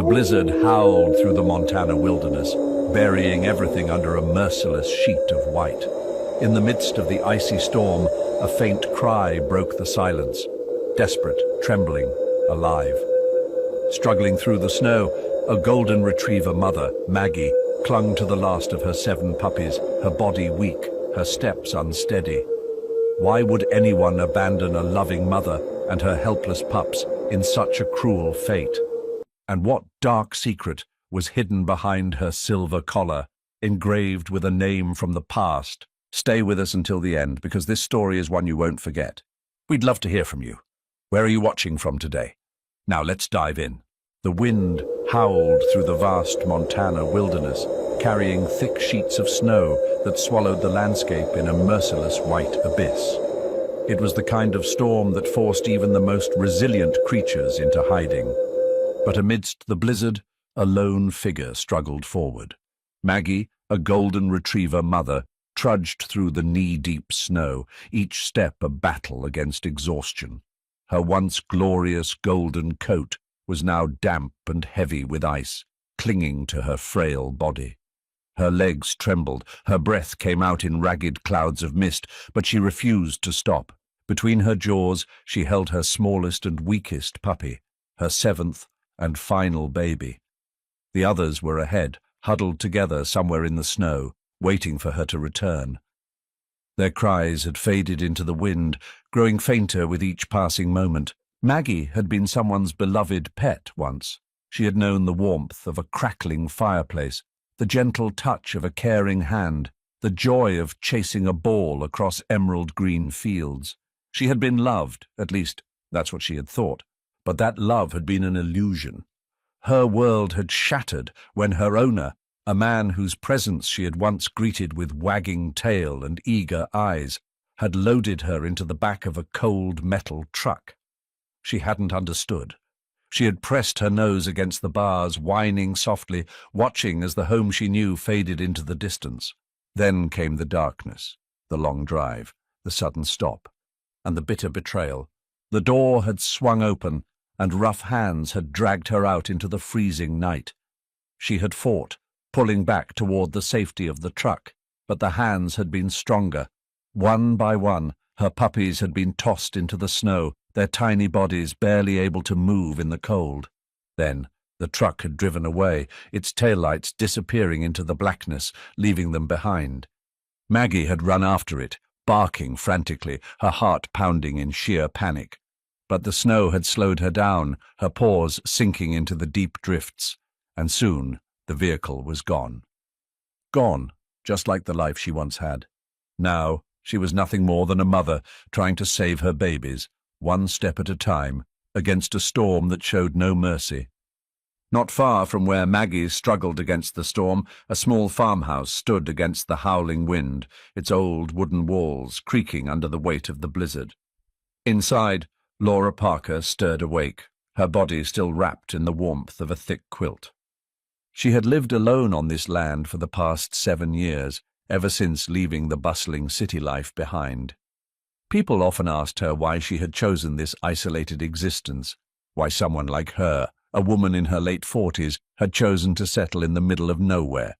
The blizzard howled through the Montana wilderness, burying everything under a merciless sheet of white. In the midst of the icy storm, a faint cry broke the silence. Desperate, trembling, alive. Struggling through the snow, a golden retriever mother, Maggie, clung to the last of her 7 puppies, her body weak, her steps unsteady. Why would anyone abandon a loving mother and her helpless pups in such a cruel fate? And what dark secret was hidden behind her silver collar, engraved with a name from the past? Stay with us until the end, because this story is one you won't forget. We'd love to hear from you. Where are you watching from today? Now let's dive in. The wind howled through the vast Montana wilderness, carrying thick sheets of snow that swallowed the landscape in a merciless white abyss. It was the kind of storm that forced even the most resilient creatures into hiding. But amidst the blizzard, a lone figure struggled forward. Maggie, a golden retriever mother, trudged through the knee-deep snow, each step a battle against exhaustion. Her once glorious golden coat was now damp and heavy with ice, clinging to her frail body. Her legs trembled, her breath came out in ragged clouds of mist, but she refused to stop. Between her jaws, she held her smallest and weakest puppy, her 7th and final baby. The others were ahead, huddled together somewhere in the snow, waiting for her to return. Their cries had faded into the wind, growing fainter with each passing moment. Maggie had been someone's beloved pet once. She had known the warmth of a crackling fireplace, the gentle touch of a caring hand, the joy of chasing a ball across emerald green fields. She had been loved, at least that's what she had thought, but that love had been an illusion. Her world had shattered when her owner, a man whose presence she had once greeted with wagging tail and eager eyes, had loaded her into the back of a cold metal truck. She hadn't understood. She had pressed her nose against the bars, whining softly, watching as the home she knew faded into the distance. Then came the darkness, the long drive, the sudden stop, and the bitter betrayal. The door had swung open, and rough hands had dragged her out into the freezing night. She had fought, pulling back toward the safety of the truck, but the hands had been stronger. One by one, her puppies had been tossed into the snow, their tiny bodies barely able to move in the cold. Then the truck had driven away, its taillights disappearing into the blackness, leaving them behind. Maggie had run after it, barking frantically, her heart pounding in sheer panic. But the snow had slowed her down, her paws sinking into the deep drifts, and soon the vehicle was gone. Gone, just like the life she once had. Now she was nothing more than a mother trying to save her babies, one step at a time, against a storm that showed no mercy. Not far from where Maggie struggled against the storm, a small farmhouse stood against the howling wind, its old wooden walls creaking under the weight of the blizzard. Inside, Laura Parker stirred awake, her body still wrapped in the warmth of a thick quilt. She had lived alone on this land for the past 7 years, ever since leaving the bustling city life behind. People often asked her why she had chosen this isolated existence, why someone like her, a woman in her late 40s, had chosen to settle in the middle of nowhere.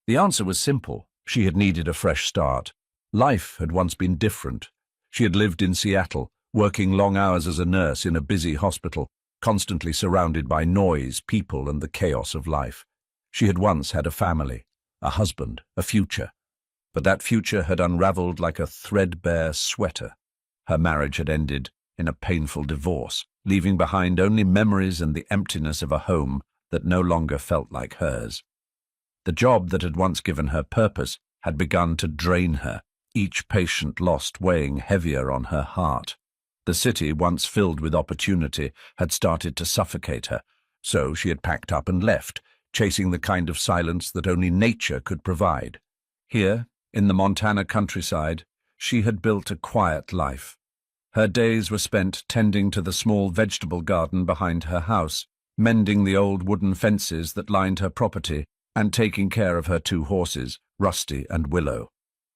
The answer was simple. She had needed a fresh start. Life had once been different. She had lived in Seattle, working long hours as a nurse in a busy hospital, constantly surrounded by noise, people, and the chaos of life. She had once had a family, a husband, a future. But that future had unraveled like a threadbare sweater. Her marriage had ended in a painful divorce, leaving behind only memories and the emptiness of a home that no longer felt like hers. The job that had once given her purpose had begun to drain her, each patient lost weighing heavier on her heart. The city, once filled with opportunity, had started to suffocate her, so she had packed up and left, chasing the kind of silence that only nature could provide. Here, in the Montana countryside, she had built a quiet life. Her days were spent tending to the small vegetable garden behind her house, mending the old wooden fences that lined her property, and taking care of her 2 horses, Rusty and Willow.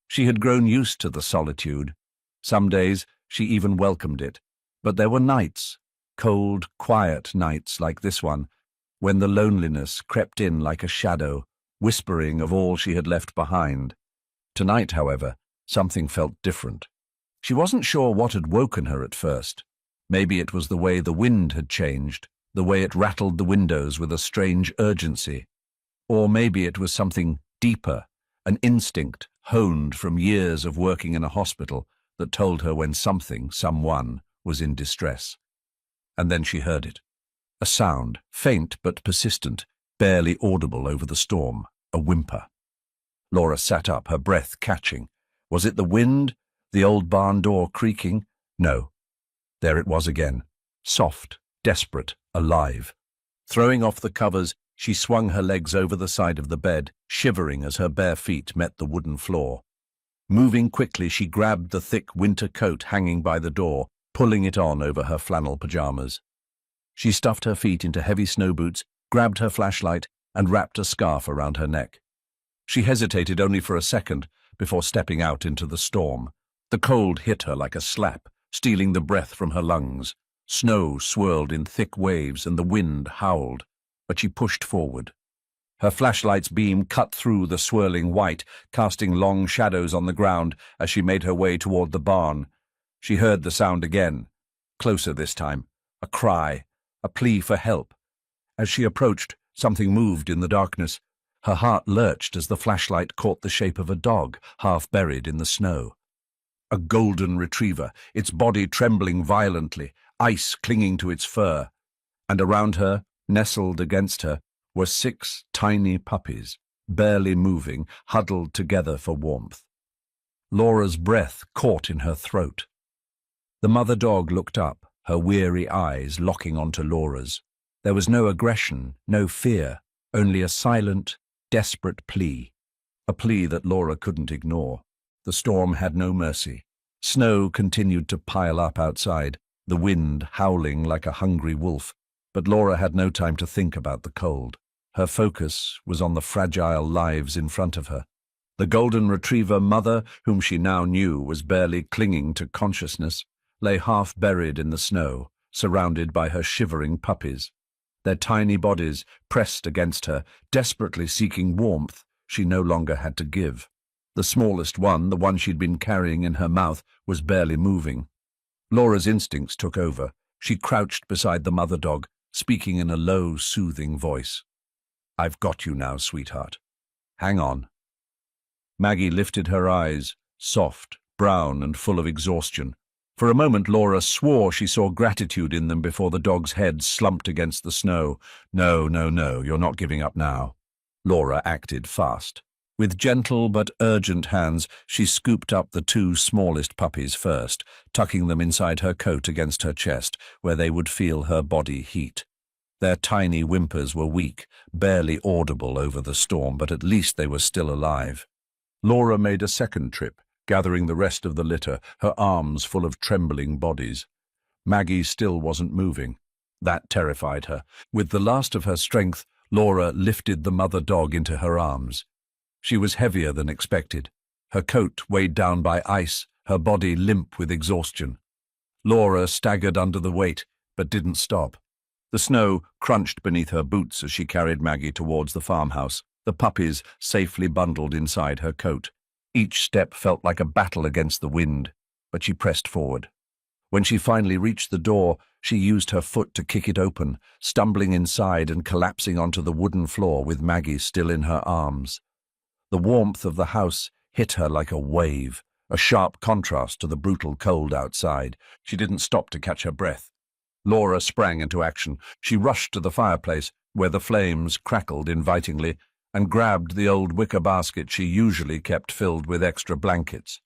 She had grown used to the solitude. Some days she even welcomed it, but there were nights, cold, quiet nights like this one, when the loneliness crept in like a shadow, whispering of all she had left behind. Tonight, however, something felt different. She wasn't sure what had woken her at first. Maybe it was the way the wind had changed, the way it rattled the windows with a strange urgency. Or maybe it was something deeper, an instinct honed from years of working in a hospital that told her when someone, was in distress. And then she heard it. A sound, faint but persistent, barely audible over the storm, a whimper. Laura sat up, her breath catching. Was it the wind, the old barn door creaking? No. There it was again, soft, desperate, alive. Throwing off the covers, she swung her legs over the side of the bed, shivering as her bare feet met the wooden floor. Moving quickly, she grabbed the thick winter coat hanging by the door, pulling it on over her flannel pajamas. She stuffed her feet into heavy snow boots, grabbed her flashlight, and wrapped a scarf around her neck. She hesitated only for a second before stepping out into the storm. The cold hit her like a slap, stealing the breath from her lungs. Snow swirled in thick waves and the wind howled, but she pushed forward. Her flashlight's beam cut through the swirling white, casting long shadows on the ground as she made her way toward the barn. She heard the sound again, closer this time, a cry, a plea for help. As she approached, something moved in the darkness. Her heart lurched as the flashlight caught the shape of a dog, half buried in the snow. A golden retriever, its body trembling violently, ice clinging to its fur. And around her, nestled against her, were 6 tiny puppies, barely moving, huddled together for warmth. Laura's breath caught in her throat. The mother dog looked up, her weary eyes locking onto Laura's. There was no aggression, no fear, only a silent, desperate plea. A plea that Laura couldn't ignore. The storm had no mercy. Snow continued to pile up outside, the wind howling like a hungry wolf. But Laura had no time to think about the cold. Her focus was on the fragile lives in front of her. The golden retriever mother, whom she now knew was barely clinging to consciousness, lay half buried in the snow, surrounded by her shivering puppies. Their tiny bodies pressed against her, desperately seeking warmth she no longer had to give. The smallest one, the one she'd been carrying in her mouth, was barely moving. Laura's instincts took over. She crouched beside the mother dog, speaking in a low, soothing voice. "I've got you now, sweetheart. Hang on." Maggie lifted her eyes, soft, brown, and full of exhaustion. For a moment Laura swore she saw gratitude in them before the dog's head slumped against the snow. No, you're not giving up now. Laura acted fast. With gentle but urgent hands, she scooped up the 2 smallest puppies first, tucking them inside her coat against her chest, where they would feel her body heat. Their tiny whimpers were weak, barely audible over the storm, but at least they were still alive. Laura made a second trip, gathering the rest of the litter, her arms full of trembling bodies. Maggie still wasn't moving. That terrified her. With the last of her strength, Laura lifted the mother dog into her arms. She was heavier than expected, her coat weighed down by ice, her body limp with exhaustion. Laura staggered under the weight, but didn't stop. The snow crunched beneath her boots as she carried Maggie towards the farmhouse, the puppies safely bundled inside her coat. Each step felt like a battle against the wind, but she pressed forward. When she finally reached the door, she used her foot to kick it open, stumbling inside and collapsing onto the wooden floor with Maggie still in her arms. The warmth of the house hit her like a wave, a sharp contrast to the brutal cold outside. She didn't stop to catch her breath. Laura sprang into action. She rushed to the fireplace, where the flames crackled invitingly, and grabbed the old wicker basket she usually kept filled with extra blankets.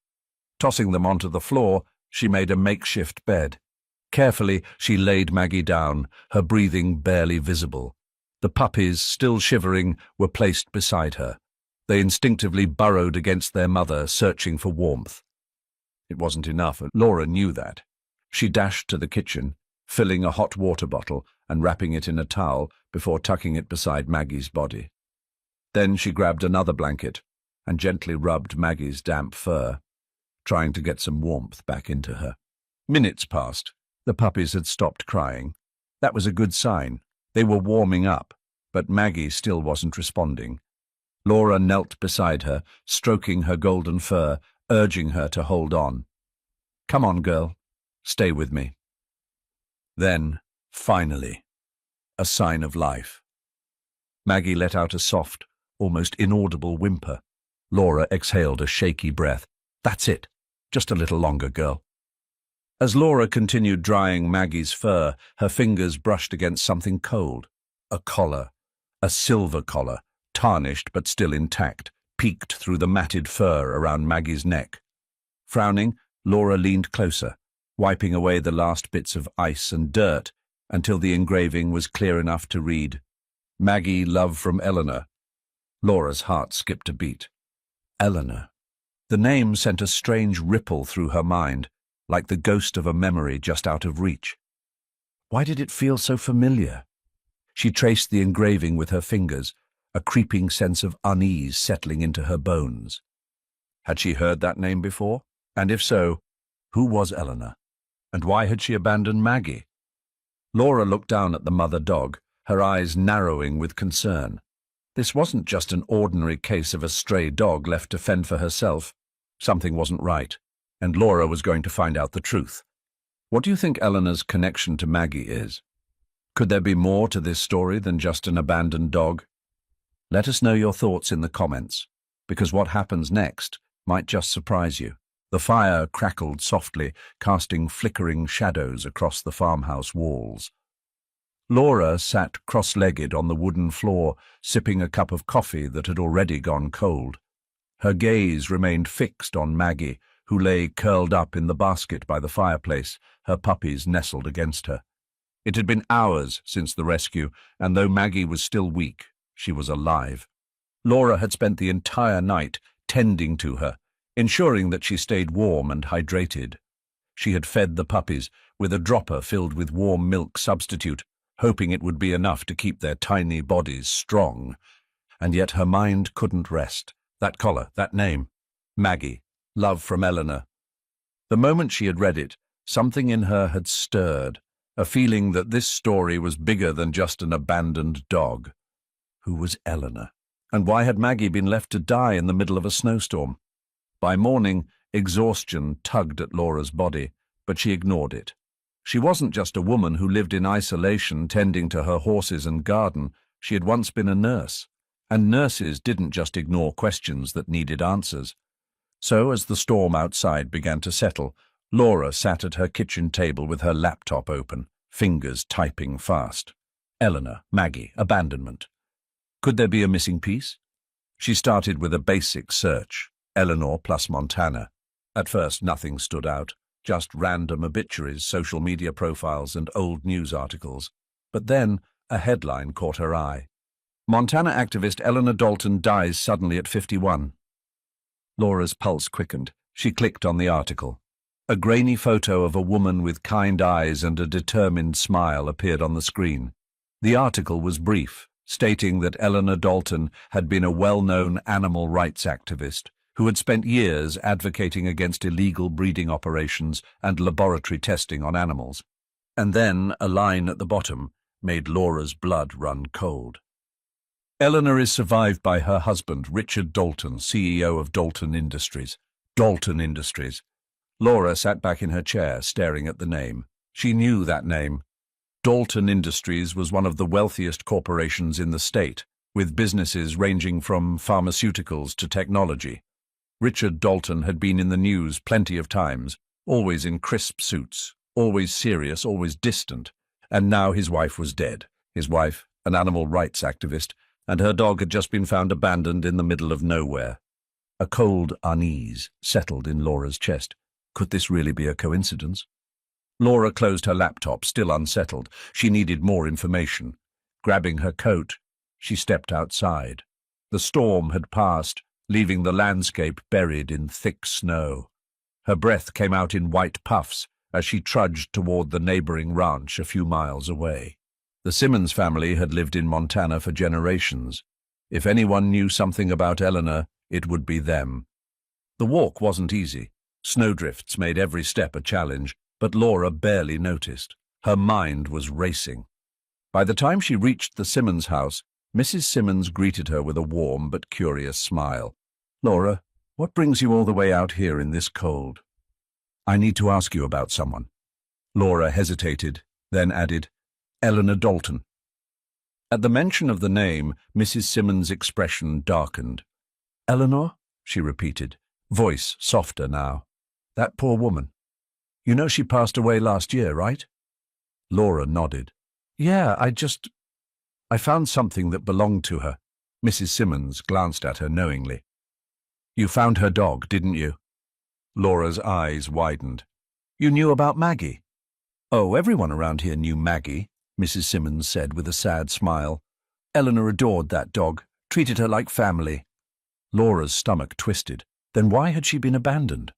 Tossing them onto the floor, she made a makeshift bed. Carefully, she laid Maggie down, her breathing barely visible. The puppies, still shivering, were placed beside her. They instinctively burrowed against their mother, searching for warmth. It wasn't enough, and Laura knew that. She dashed to the kitchen, filling a hot water bottle and wrapping it in a towel before tucking it beside Maggie's body. Then she grabbed another blanket and gently rubbed Maggie's damp fur, trying to get some warmth back into her. Minutes passed. The puppies had stopped crying. That was a good sign. They were warming up, but Maggie still wasn't responding. Laura knelt beside her, stroking her golden fur, urging her to hold on. "Come on, girl. Stay with me." Then, finally, a sign of life. Maggie let out a soft, almost inaudible whimper. Laura exhaled a shaky breath. "That's it. Just a little longer, girl." As Laura continued drying Maggie's fur, her fingers brushed against something cold. A collar. A silver collar, tarnished but still intact, peeked through the matted fur around Maggie's neck. Frowning, Laura leaned closer, wiping away the last bits of ice and dirt until the engraving was clear enough to read, "Maggie, love from Eleanor." Laura's heart skipped a beat. Eleanor. The name sent a strange ripple through her mind, like the ghost of a memory just out of reach. Why did it feel so familiar? She traced the engraving with her fingers, a creeping sense of unease settling into her bones. Had she heard that name before? And if so, who was Eleanor? And why had she abandoned Maggie? Laura looked down at the mother dog, her eyes narrowing with concern. This wasn't just an ordinary case of a stray dog left to fend for herself. Something wasn't right, and Laura was going to find out the truth. What do you think Eleanor's connection to Maggie is? Could there be more to this story than just an abandoned dog? Let us know your thoughts in the comments, because what happens next might just surprise you. The fire crackled softly, casting flickering shadows across the farmhouse walls. Laura sat cross-legged on the wooden floor, sipping a cup of coffee that had already gone cold. Her gaze remained fixed on Maggie, who lay curled up in the basket by the fireplace, her puppies nestled against her. It had been hours since the rescue, and though Maggie was still weak, she was alive. Laura had spent the entire night tending to her, ensuring that she stayed warm and hydrated. She had fed the puppies with a dropper filled with warm milk substitute, hoping it would be enough to keep their tiny bodies strong. And yet her mind couldn't rest. That collar, that name. Maggie, love from Eleanor. The moment she had read it, something in her had stirred, a feeling that this story was bigger than just an abandoned dog. Who was Eleanor? And why had Maggie been left to die in the middle of a snowstorm? By morning, exhaustion tugged at Laura's body, but she ignored it. She wasn't just a woman who lived in isolation tending to her horses and garden. She had once been a nurse, and nurses didn't just ignore questions that needed answers. So as the storm outside began to settle, Laura sat at her kitchen table with her laptop open, fingers typing fast. Eleanor, Maggie, abandonment. Could there be a missing piece? She started with a basic search, Eleanor plus Montana. At first, nothing stood out. Just random obituaries, social media profiles, and old news articles. But then, a headline caught her eye. Montana activist Eleanor Dalton dies suddenly at 51. Laura's pulse quickened. She clicked on the article. A grainy photo of a woman with kind eyes and a determined smile appeared on the screen. The article was brief, stating that Eleanor Dalton had been a well-known animal rights activist who had spent years advocating against illegal breeding operations and laboratory testing on animals. And then a line at the bottom made Laura's blood run cold. Eleanor is survived by her husband, Richard Dalton, CEO of Dalton Industries. Dalton Industries. Laura sat back in her chair, staring at the name. She knew that name. Dalton Industries was one of the wealthiest corporations in the state, with businesses ranging from pharmaceuticals to technology. Richard Dalton had been in the news plenty of times, always in crisp suits, always serious, always distant, and now his wife was dead. His wife, an animal rights activist, and her dog had just been found abandoned in the middle of nowhere. A cold unease settled in Laura's chest. Could this really be a coincidence? Laura closed her laptop, still unsettled. She needed more information. Grabbing her coat, she stepped outside. The storm had passed, leaving the landscape buried in thick snow. Her breath came out in white puffs as she trudged toward the neighboring ranch a few miles away. The Simmons family had lived in Montana for generations. If anyone knew something about Eleanor, it would be them. The walk wasn't easy. Snowdrifts made every step a challenge, but Laura barely noticed. Her mind was racing. By the time she reached the Simmons house, Mrs. Simmons greeted her with a warm but curious smile. "Laura, what brings you all the way out here in this cold?" "I need to ask you about someone." Laura hesitated, then added, "Eleanor Dalton." At the mention of the name, Mrs. Simmons' expression darkened. "Eleanor?" she repeated, voice softer now. "That poor woman. You know she passed away last year, right?" Laura nodded. "Yeah, I found something that belonged to her." Mrs. Simmons glanced at her knowingly. "You found her dog, didn't you?" Laura's eyes widened. "You knew about Maggie?" "Oh, everyone around here knew Maggie," Mrs. Simmons said with a sad smile. "Eleanor adored that dog, treated her like family." Laura's stomach twisted. Then why had she been abandoned?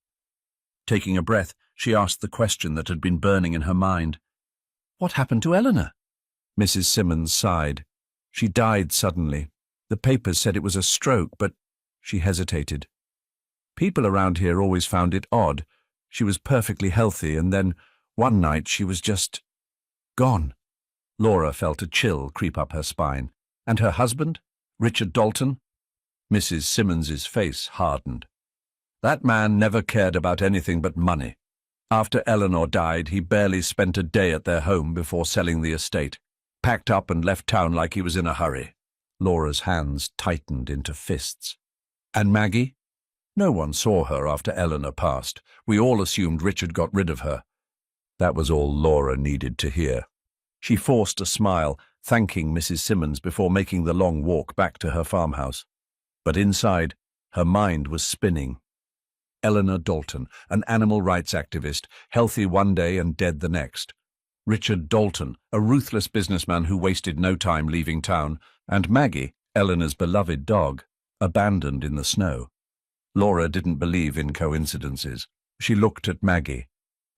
Taking a breath, she asked the question that had been burning in her mind. "What happened to Eleanor?" Mrs. Simmons sighed. "She died suddenly. The papers said it was a stroke, but—" She hesitated. "People around here always found it odd. She was perfectly healthy, and then, one night, she was just gone." Laura felt a chill creep up her spine. "And her husband? Richard Dalton?" Mrs. Simmons's face hardened. "That man never cared about anything but money. After Eleanor died, he barely spent a day at their home before selling the estate. Packed up and left town like he was in a hurry." Laura's hands tightened into fists. "And Maggie?" "No one saw her after Eleanor passed. We all assumed Richard got rid of her." That was all Laura needed to hear. She forced a smile, thanking Mrs. Simmons before making the long walk back to her farmhouse. But inside, her mind was spinning. Eleanor Dalton, an animal rights activist, healthy one day and dead the next. Richard Dalton, a ruthless businessman who wasted no time leaving town. And Maggie, Eleanor's beloved dog, abandoned in the snow. Laura didn't believe in coincidences. She looked at Maggie,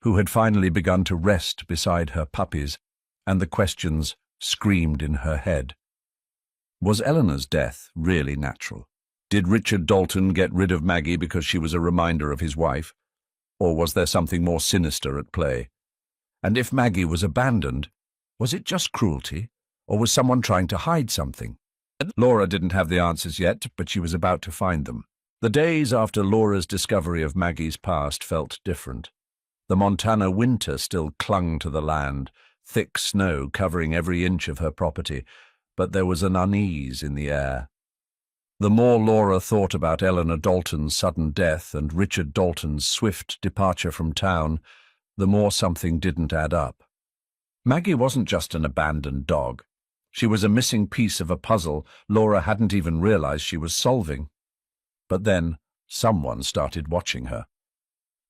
who had finally begun to rest beside her puppies, and the questions screamed in her head. Was Eleanor's death really natural? Did Richard Dalton get rid of Maggie because she was a reminder of his wife? Or was there something more sinister at play? And if Maggie was abandoned, was it just cruelty, or was someone trying to hide something? Laura didn't have the answers yet, but she was about to find them. The days after Laura's discovery of Maggie's past felt different. The Montana winter still clung to the land, thick snow covering every inch of her property, but there was an unease in the air. The more Laura thought about Eleanor Dalton's sudden death and Richard Dalton's swift departure from town, the more something didn't add up. Maggie wasn't just an abandoned dog. She was a missing piece of a puzzle Laura hadn't even realized she was solving. But then, someone started watching her.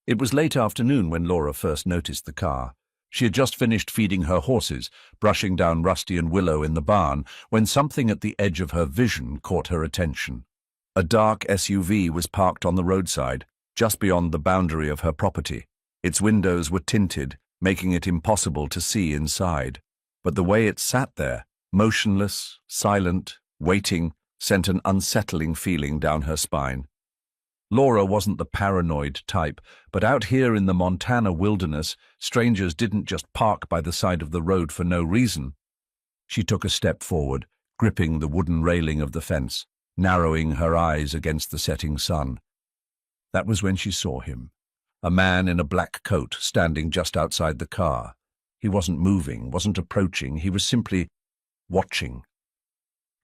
It was late afternoon when Laura first noticed the car. She had just finished feeding her horses, brushing down Rusty and Willow in the barn, when something at the edge of her vision caught her attention. A dark SUV was parked on the roadside, just beyond the boundary of her property. Its windows were tinted, making it impossible to see inside. But the way it sat there, motionless, silent, waiting, sent an unsettling feeling down her spine. Laura wasn't the paranoid type, but out here in the Montana wilderness, strangers didn't just park by the side of the road for no reason. She took a step forward, gripping the wooden railing of the fence, narrowing her eyes against the setting sun. That was when she saw him, a man in a black coat standing just outside the car. He wasn't moving, wasn't approaching, he was simply watching.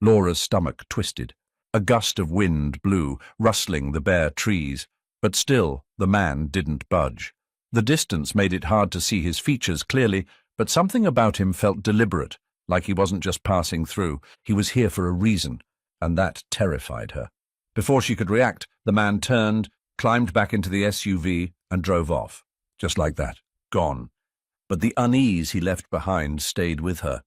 Laura's stomach twisted. A gust of wind blew, rustling the bare trees, but still the man didn't budge. The distance made it hard to see his features clearly, but something about him felt deliberate, like he wasn't just passing through. He was here for a reason, and that terrified her. Before she could react, the man turned, climbed back into the SUV, and drove off. Just like that, gone. But the unease he left behind stayed with her.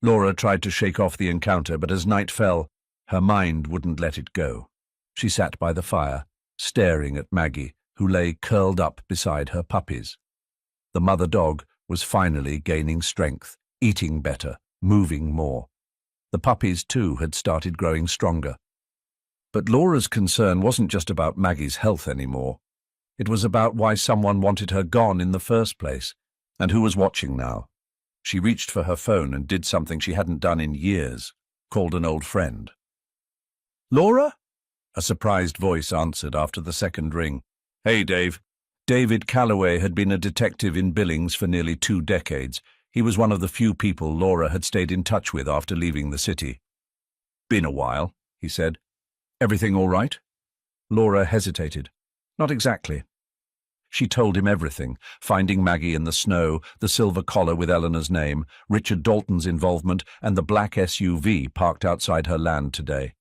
Laura tried to shake off the encounter, but as night fell, her mind wouldn't let it go. She sat by the fire, staring at Maggie, who lay curled up beside her puppies. The mother dog was finally gaining strength, eating better, moving more. The puppies, too, had started growing stronger. But Laura's concern wasn't just about Maggie's health anymore. It was about why someone wanted her gone in the first place, and who was watching now. She reached for her phone and did something she hadn't done in years. called an old friend. "Laura?" a surprised voice answered after the second ring. "Hey, Dave." David Calloway had been a detective in Billings for nearly 2 decades. He was one of the few people Laura had stayed in touch with after leaving the city. "Been a while," he said. "Everything all right?" Laura hesitated. "Not exactly." She told him everything, finding Maggie in the snow, the silver collar with Eleanor's name, Richard Dalton's involvement, and the black SUV parked outside her land today.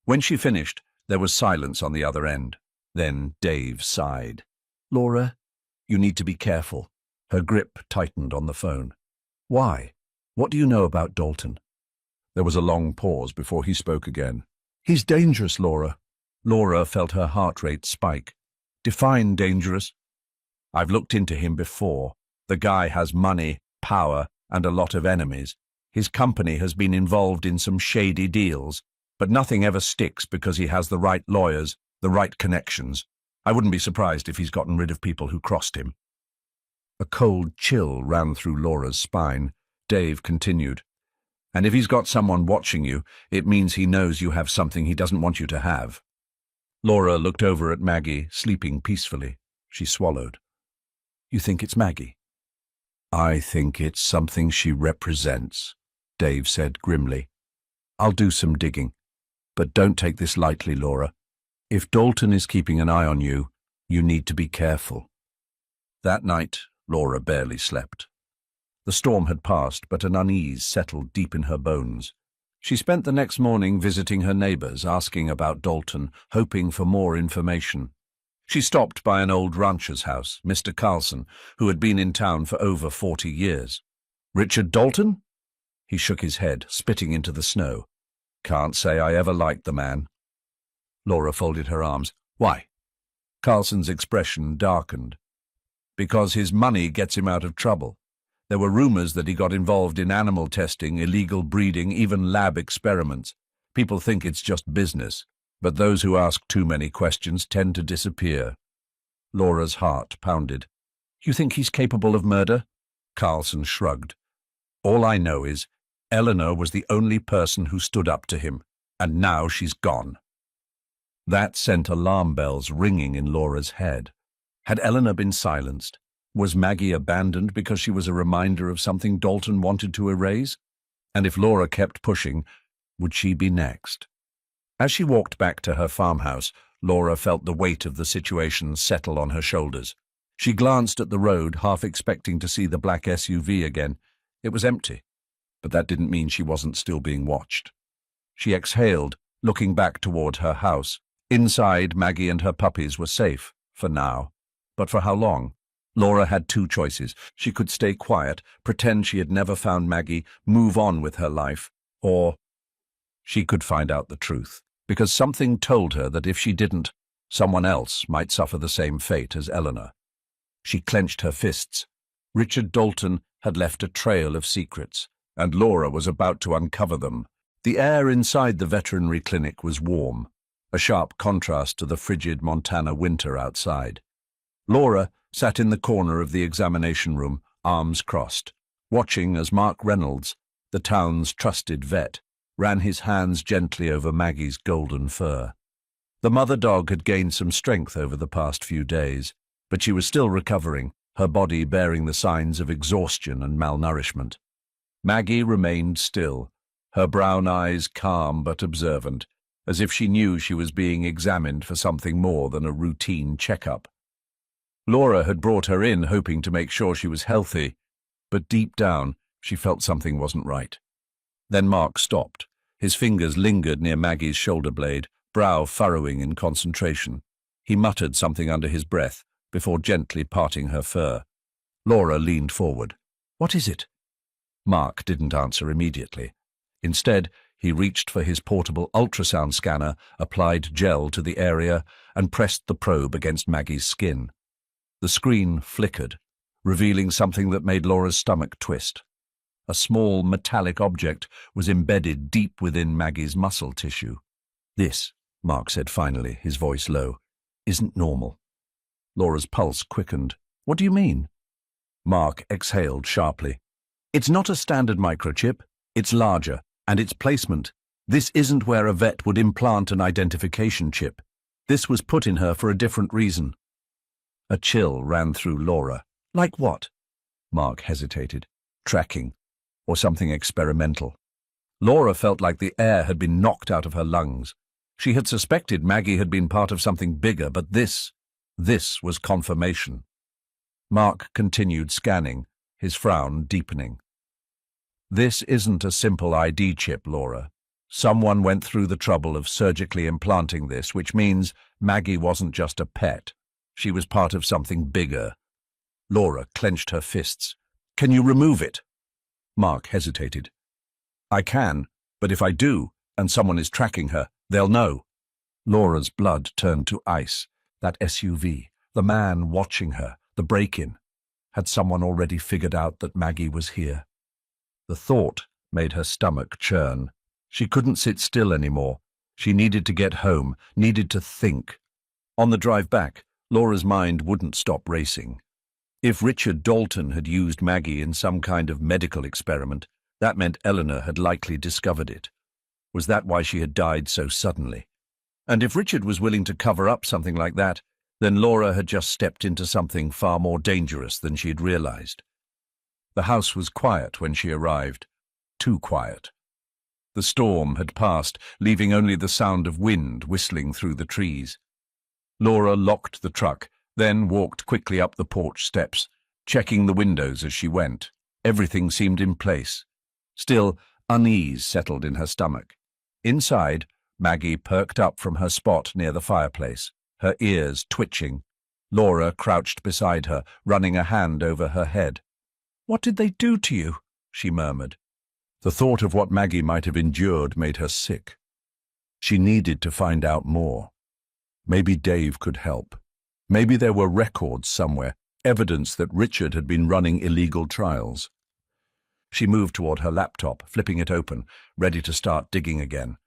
When she finished, there was silence on the other end. Then Dave sighed. "Laura, you need to be careful." Her grip tightened on the phone. "Why? What do you know about Dalton?" There was a long pause before he spoke again. "He's dangerous, Laura." Laura felt her heart rate spike. "Define dangerous." "I've looked into him before. The guy has money, power, and a lot of enemies. His company has been involved in some shady deals, but nothing ever sticks because he has the right lawyers, the right connections. I wouldn't be surprised if he's gotten rid of people who crossed him." A cold chill ran through Laura's spine. Dave continued. "And if he's got someone watching you, it means he knows you have something he doesn't want you to have." Laura looked over at Maggie, sleeping peacefully. She swallowed. "You think it's Maggie?" "I think it's something she represents," Dave said grimly. "I'll do some digging. But don't take this lightly, Laura. If Dalton is keeping an eye on you, you need to be careful." That night, Laura barely slept. The storm had passed, but an unease settled deep in her bones. She spent the next morning visiting her neighbors, asking about Dalton, hoping for more information. She stopped by an old rancher's house, Mr. Carlson, who had been in town for over 40 years. "Richard Dalton?" He shook his head, spitting into the snow. "Can't say I ever liked the man." Laura folded her arms. "Why?" Carlson's expression darkened. "Because his money gets him out of trouble. There were rumors that he got involved in animal testing, illegal breeding, even lab experiments. People think it's just business, but those who ask too many questions tend to disappear." Laura's heart pounded. "You think he's capable of murder?" Carlson shrugged. "All I know is Eleanor was the only person who stood up to him, and now she's gone." That sent alarm bells ringing in Laura's head. Had Eleanor been silenced? Was Maggie abandoned because she was a reminder of something Dalton wanted to erase? And if Laura kept pushing, would she be next? As she walked back to her farmhouse, Laura felt the weight of the situation settle on her shoulders. She glanced at the road, half expecting to see the black SUV again. It was empty, but that didn't mean she wasn't still being watched. She exhaled, looking back toward her house. Inside, Maggie and her puppies were safe, for now. But for how long? Laura had 2 choices. She could stay quiet, pretend she had never found Maggie, move on with her life, or she could find out the truth, because something told her that if she didn't, someone else might suffer the same fate as Eleanor. She clenched her fists. Richard Dalton had left a trail of secrets, and Laura was about to uncover them. The air inside the veterinary clinic was warm, a sharp contrast to the frigid Montana winter outside. Laura sat in the corner of the examination room, arms crossed, watching as Mark Reynolds, the town's trusted vet, ran his hands gently over Maggie's golden fur. The mother dog had gained some strength over the past few days, but she was still recovering, her body bearing the signs of exhaustion and malnourishment. Maggie remained still, her brown eyes calm but observant, as if she knew she was being examined for something more than a routine checkup. Laura had brought her in hoping to make sure she was healthy, but deep down she felt something wasn't right. Then Mark stopped. His fingers lingered near Maggie's shoulder blade, brow furrowing in concentration. He muttered something under his breath before gently parting her fur. Laura leaned forward. "What is it?" Mark didn't answer immediately. Instead, he reached for his portable ultrasound scanner, applied gel to the area, and pressed the probe against Maggie's skin. The screen flickered, revealing something that made Laura's stomach twist. A small metallic object was embedded deep within Maggie's muscle tissue. "This," Mark said finally, his voice low, "isn't normal." Laura's pulse quickened. "What do you mean?" Mark exhaled sharply. "It's not a standard microchip. It's larger, And its placement. This isn't where a vet would implant an identification chip. This was put in her for a different reason. A chill ran through Laura. Like what? Mark hesitated. Tracking, or something experimental. Laura felt like the air had been knocked out of her lungs. She had suspected Maggie had been part of something bigger, but this was confirmation. Mark continued scanning, his frown deepening. This isn't a simple ID chip, Laura. Someone went through the trouble of surgically implanting this, which means Maggie wasn't just a pet. She was part of something bigger. Laura clenched her fists. Can you remove it? Mark hesitated. I can, but if I do, and someone is tracking her, they'll know. Laura's blood turned to ice. That SUV, the man watching her, the break-in. Had someone already figured out that Maggie was here? The thought made her stomach churn. She couldn't sit still anymore. She needed to get home, needed to think. On the drive back, Laura's mind wouldn't stop racing. If Richard Dalton had used Maggie in some kind of medical experiment, that meant Eleanor had likely discovered it. Was that why she had died so suddenly? And if Richard was willing to cover up something like that, then Laura had just stepped into something far more dangerous than she had realized. The house was quiet when she arrived. Too quiet. The storm had passed, leaving only the sound of wind whistling through the trees. Laura locked the truck, then walked quickly up the porch steps, checking the windows as she went. Everything seemed in place. Still, unease settled in her stomach. Inside, Maggie perked up from her spot near the fireplace, her ears twitching. Laura crouched beside her, running a hand over her head. "What did they do to you?" she murmured. The thought of what Maggie might have endured made her sick. She needed to find out more. Maybe Dave could help. Maybe there were records somewhere, evidence that Richard had been running illegal trials. She moved toward her laptop, flipping it open, ready to start digging again.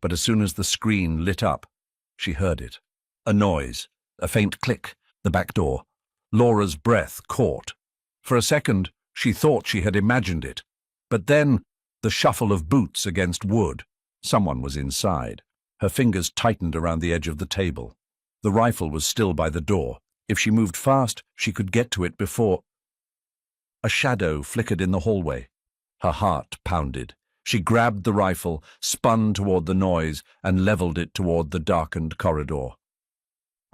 But as soon as the screen lit up, she heard it. A noise, a faint click, the back door. Laura's breath caught. For a second, she thought she had imagined it. But then, the shuffle of boots against wood. Someone was inside. Her fingers tightened around the edge of the table. The rifle was still by the door. If she moved fast, she could get to it before... A shadow flickered in the hallway. Her heart pounded. She grabbed the rifle, spun toward the noise, and leveled it toward the darkened corridor.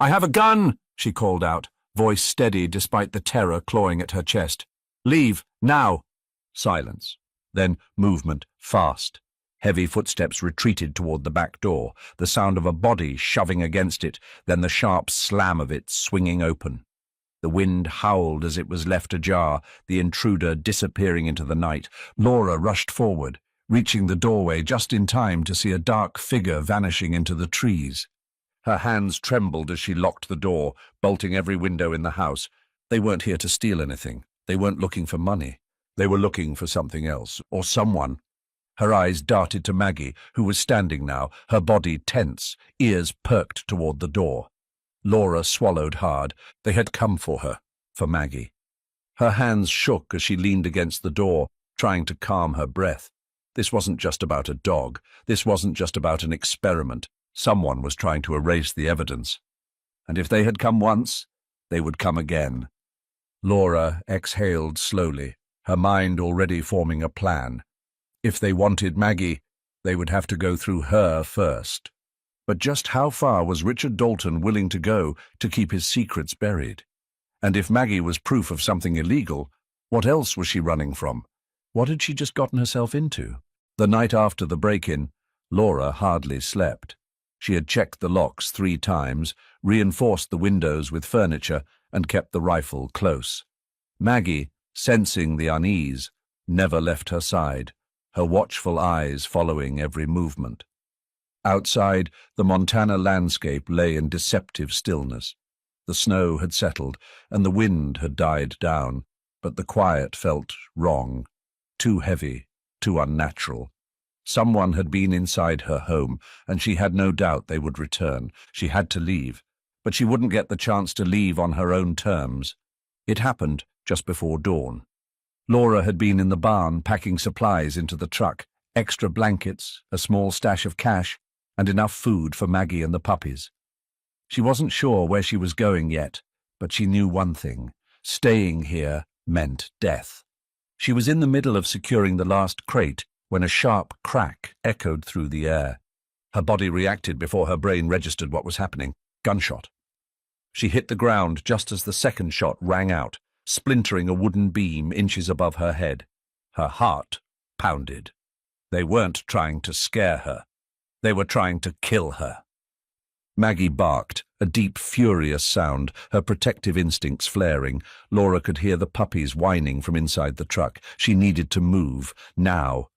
"I have a gun!" she called out, voice steady despite the terror clawing at her chest. "Leave, now!" Silence. Then movement, fast. Heavy footsteps retreated toward the back door, the sound of a body shoving against it, then the sharp slam of it swinging open. The wind howled as it was left ajar, the intruder disappearing into the night. Laura rushed forward, reaching the doorway just in time to see a dark figure vanishing into the trees. Her hands trembled as she locked the door, bolting every window in the house. They weren't here to steal anything. They weren't looking for money. They were looking for something else, or someone. Her eyes darted to Maggie, who was standing now, her body tense, ears perked toward the door. Laura swallowed hard. They had come for her, for Maggie. Her hands shook as she leaned against the door, trying to calm her breath. This wasn't just about a dog. This wasn't just about an experiment. Someone was trying to erase the evidence. And if they had come once, they would come again. Laura exhaled slowly, her mind already forming a plan. If they wanted Maggie, they would have to go through her first. But just how far was Richard Dalton willing to go to keep his secrets buried? And if Maggie was proof of something illegal, what else was she running from? What had she just gotten herself into? The night after the break-in, Laura hardly slept. She had checked the locks 3 times, reinforced the windows with furniture, and kept the rifle close. Maggie, sensing the unease, never left her side, her watchful eyes following every movement. Outside, the Montana landscape lay in deceptive stillness. The snow had settled, and the wind had died down, but the quiet felt wrong, too heavy, too unnatural. Someone had been inside her home, and she had no doubt they would return. She had to leave, but she wouldn't get the chance to leave on her own terms. It happened just before dawn. Laura had been in the barn packing supplies into the truck, extra blankets, a small stash of cash, and enough food for Maggie and the puppies. She wasn't sure where she was going yet, but she knew one thing: staying here meant death. She was in the middle of securing the last crate when a sharp crack echoed through the air. Her body reacted before her brain registered what was happening. Gunshot. She hit the ground just as the second shot rang out, splintering a wooden beam inches above her head. Her heart pounded. They weren't trying to scare her. They were trying to kill her. Maggie barked, a deep, furious sound, her protective instincts flaring. Laura could hear the puppies whining from inside the truck. She needed to move, now.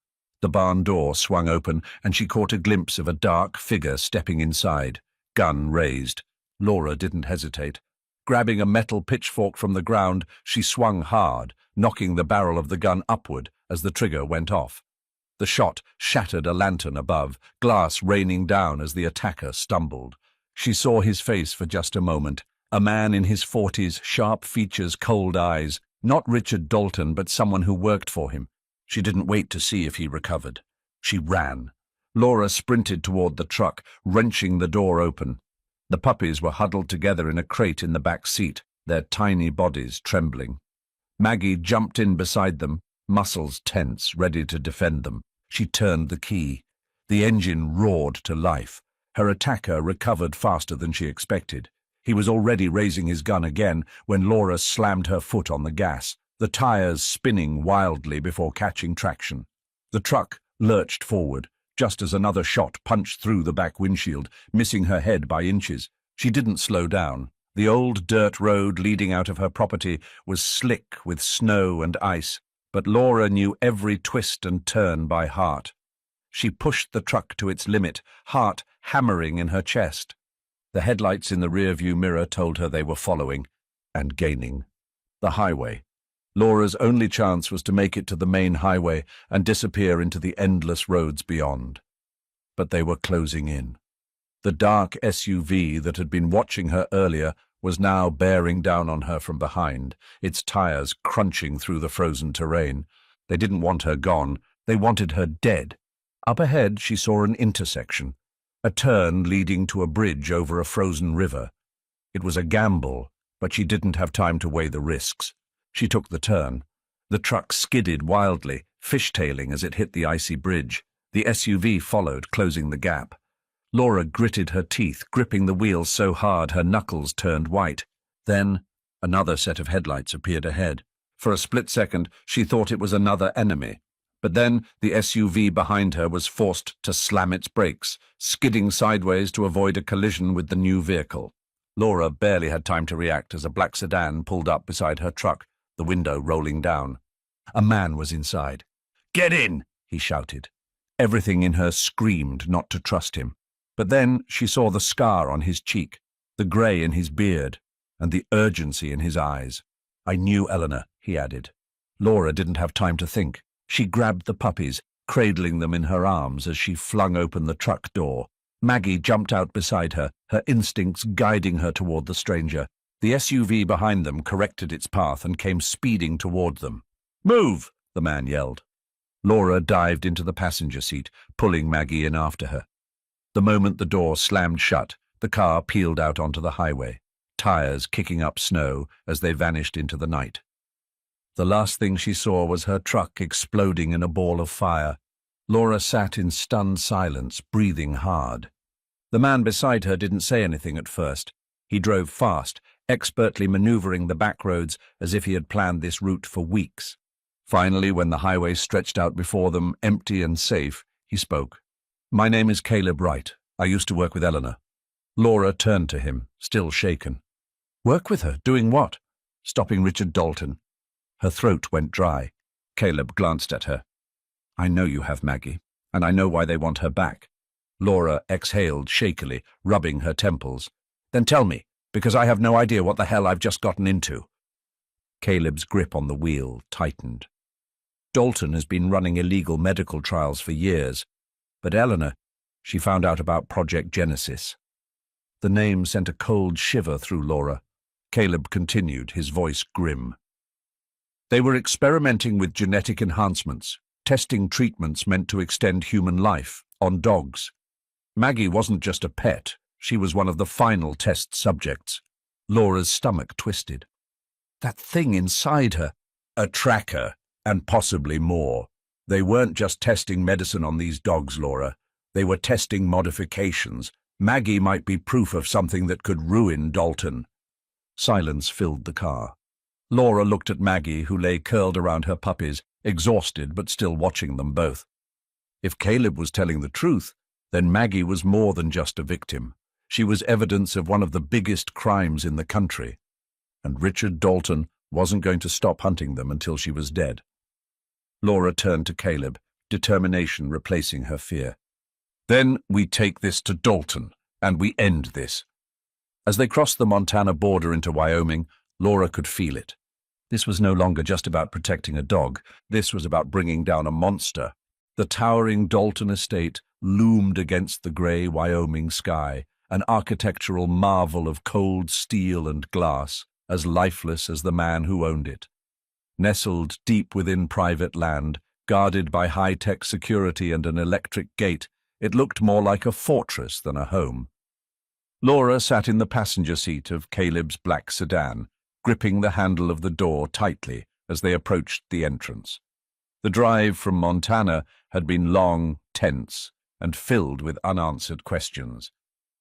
The barn door swung open, and she caught a glimpse of a dark figure stepping inside, gun raised. Laura didn't hesitate. Grabbing a metal pitchfork from the ground, she swung hard, knocking the barrel of the gun upward as the trigger went off. The shot shattered a lantern above, glass raining down as the attacker stumbled. She saw his face for just a moment, a man in his 40s, sharp features, cold eyes, not Richard Dalton, but someone who worked for him. She didn't wait to see if he recovered. She ran. Laura sprinted toward the truck, wrenching the door open. The puppies were huddled together in a crate in the back seat, their tiny bodies trembling. Maggie jumped in beside them, muscles tense, ready to defend them. She turned the key. The engine roared to life. Her attacker recovered faster than she expected. He was already raising his gun again when Laura slammed her foot on the gas, the tires spinning wildly before catching traction. The truck lurched forward, just as another shot punched through the back windshield, missing her head by inches. She didn't slow down. The old dirt road leading out of her property was slick with snow and ice, but Laura knew every twist and turn by heart. She pushed the truck to its limit, heart hammering in her chest. The headlights in the rearview mirror told her they were following and gaining. The highway. Laura's only chance was to make it to the main highway and disappear into the endless roads beyond. But they were closing in. The dark SUV that had been watching her earlier was now bearing down on her from behind, its tires crunching through the frozen terrain. They didn't want her gone. They wanted her dead. Up ahead, she saw an intersection, a turn leading to a bridge over a frozen river. It was a gamble, but she didn't have time to weigh the risks. She took the turn. The truck skidded wildly, fishtailing as it hit the icy bridge. The SUV followed, closing the gap. Laura gritted her teeth, gripping the wheel so hard her knuckles turned white. Then, another set of headlights appeared ahead. For a split second, she thought it was another enemy. But then the SUV behind her was forced to slam its brakes, skidding sideways to avoid a collision with the new vehicle. Laura barely had time to react as a black sedan pulled up beside her truck, the window rolling down. A man was inside. "Get in!" he shouted. Everything in her screamed not to trust him. But then she saw the scar on his cheek, the grey in his beard, and the urgency in his eyes. "I knew Eleanor," he added. Laura didn't have time to think. She grabbed the puppies, cradling them in her arms as she flung open the truck door. Maggie jumped out beside her, her instincts guiding her toward the stranger. The SUV behind them corrected its path and came speeding toward them. "Move!" the man yelled. Laura dived into the passenger seat, pulling Maggie in after her. The moment the door slammed shut, the car peeled out onto the highway, tires kicking up snow as they vanished into the night. The last thing she saw was her truck exploding in a ball of fire. Laura sat in stunned silence, breathing hard. The man beside her didn't say anything at first. He drove fast, expertly maneuvering the back roads as if he had planned this route for weeks. Finally, when the highway stretched out before them, empty and safe, he spoke. "My name is Caleb Wright. I used to work with Eleanor." Laura turned to him, still shaken. "Work with her? Doing what?" "Stopping Richard Dalton." Her throat went dry. Caleb glanced at her. "I know you have, Maggie, and I know why they want her back." Laura exhaled shakily, rubbing her temples. "Then tell me, because I have no idea what the hell I've just gotten into." Caleb's grip on the wheel tightened. "Dalton has been running illegal medical trials for years, but Eleanor, she found out about Project Genesis." The name sent a cold shiver through Laura. Caleb continued, his voice grim. "They were experimenting with genetic enhancements, testing treatments meant to extend human life on dogs. Maggie wasn't just a pet, she was one of the final test subjects. Laura's stomach twisted. That thing inside her, a tracker, and possibly more. They weren't just testing medicine on these dogs, Laura. They were testing modifications. Maggie might be proof of something that could ruin Dalton. Silence filled the car. Laura looked at Maggie, who lay curled around her puppies, exhausted but still watching them both. If Caleb was telling the truth, then Maggie was more than just a victim. She was evidence of one of the biggest crimes in the country. And Richard Dalton wasn't going to stop hunting them until she was dead. Laura turned to Caleb, determination replacing her fear. Then we take this to Dalton, and we end this. As they crossed the Montana border into Wyoming, Laura could feel it. This was no longer just about protecting a dog. This was about bringing down a monster. The towering Dalton estate loomed against the gray Wyoming sky, an architectural marvel of cold steel and glass, as lifeless as the man who owned it. Nestled deep within private land, guarded by high-tech security and an electric gate, it looked more like a fortress than a home. Laura sat in the passenger seat of Caleb's black sedan, gripping the handle of the door tightly as they approached the entrance. The drive from Montana had been long, tense, and filled with unanswered questions.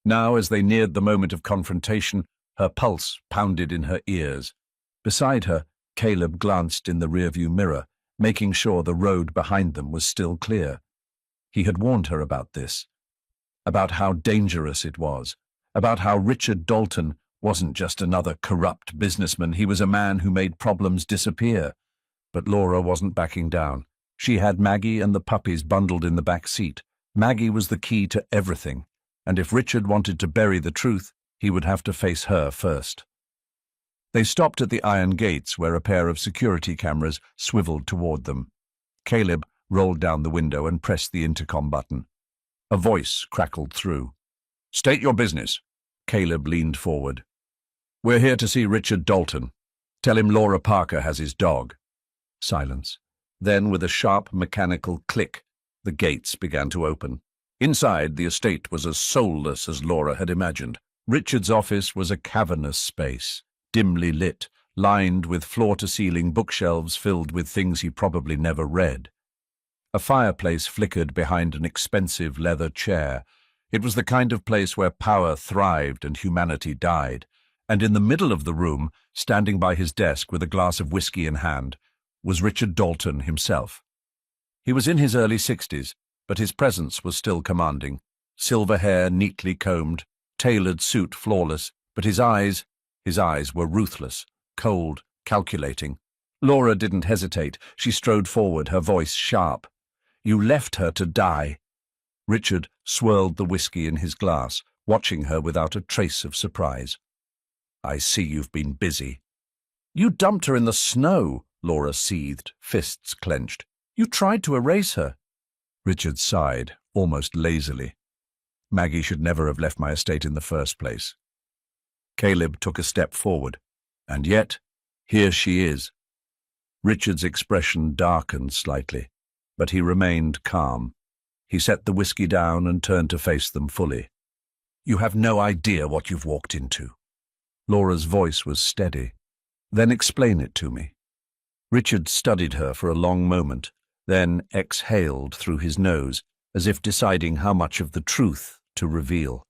Now, as they neared the moment of confrontation, her pulse pounded in her ears. Beside her, Caleb glanced in the rearview mirror, making sure the road behind them was still clear. He had warned her about this, about how dangerous it was, about how Richard Dalton wasn't just another corrupt businessman, he was a man who made problems disappear. But Laura wasn't backing down. She had Maggie and the puppies bundled in the back seat. Maggie was the key to everything, and if Richard wanted to bury the truth, he would have to face her first. They stopped at the iron gates where a pair of security cameras swiveled toward them. Caleb rolled down the window and pressed the intercom button. A voice crackled through. "State your business." Caleb leaned forward. "We're here to see Richard Dalton. Tell him Laura Parker has his dog." Silence. Then, with a sharp mechanical click, the gates began to open. Inside, the estate was as soulless as Laura had imagined. Richard's office was a cavernous space, dimly lit, lined with floor-to-ceiling bookshelves filled with things he probably never read. A fireplace flickered behind an expensive leather chair. It was the kind of place where power thrived and humanity died. And in the middle of the room, standing by his desk with a glass of whiskey in hand, was Richard Dalton himself. He was in his early 60s, but his presence was still commanding. Silver hair neatly combed, tailored suit flawless, but his eyes were ruthless, cold, calculating. Laura didn't hesitate. She strode forward, her voice sharp. "You left her to die." Richard swirled the whiskey in his glass, watching her without a trace of surprise. "I see you've been busy." "You dumped her in the snow," Laura seethed, fists clenched. "You tried to erase her." Richard sighed, almost lazily. "Maggie should never have left my estate in the first place." Caleb took a step forward. "And yet, here she is." Richard's expression darkened slightly, but he remained calm. He set the whiskey down and turned to face them fully. "You have no idea what you've walked into." Laura's voice was steady. "Then explain it to me." Richard studied her for a long moment, then exhaled through his nose, as if deciding how much of the truth to reveal.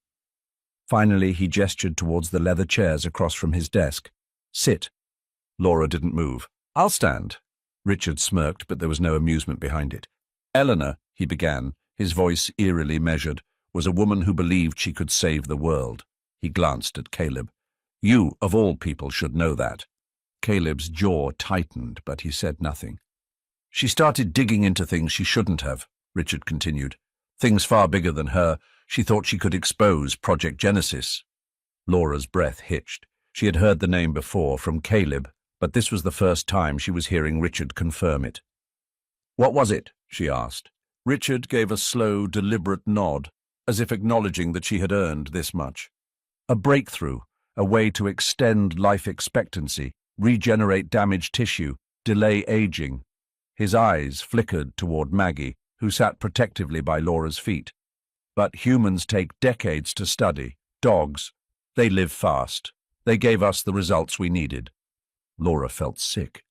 Finally, he gestured towards the leather chairs across from his desk. "Sit." Laura didn't move. "I'll stand." Richard smirked, but there was no amusement behind it. "Eleanor," he began, his voice eerily measured, "was a woman who believed she could save the world." He glanced at Caleb. "You, of all people, should know that." Caleb's jaw tightened, but he said nothing. "She started digging into things she shouldn't have," Richard continued. "Things far bigger than her. She thought she could expose Project Genesis." Laura's breath hitched. She had heard the name before from Caleb, but this was the first time she was hearing Richard confirm it. "What was it?" she asked. Richard gave a slow, deliberate nod, as if acknowledging that she had earned this much. "A breakthrough, a way to extend life expectancy, regenerate damaged tissue, delay aging." His eyes flickered toward Maggie, who sat protectively by Laura's feet. But humans take decades to study. Dogs, they live fast. They gave us the results we needed. Laura felt sick.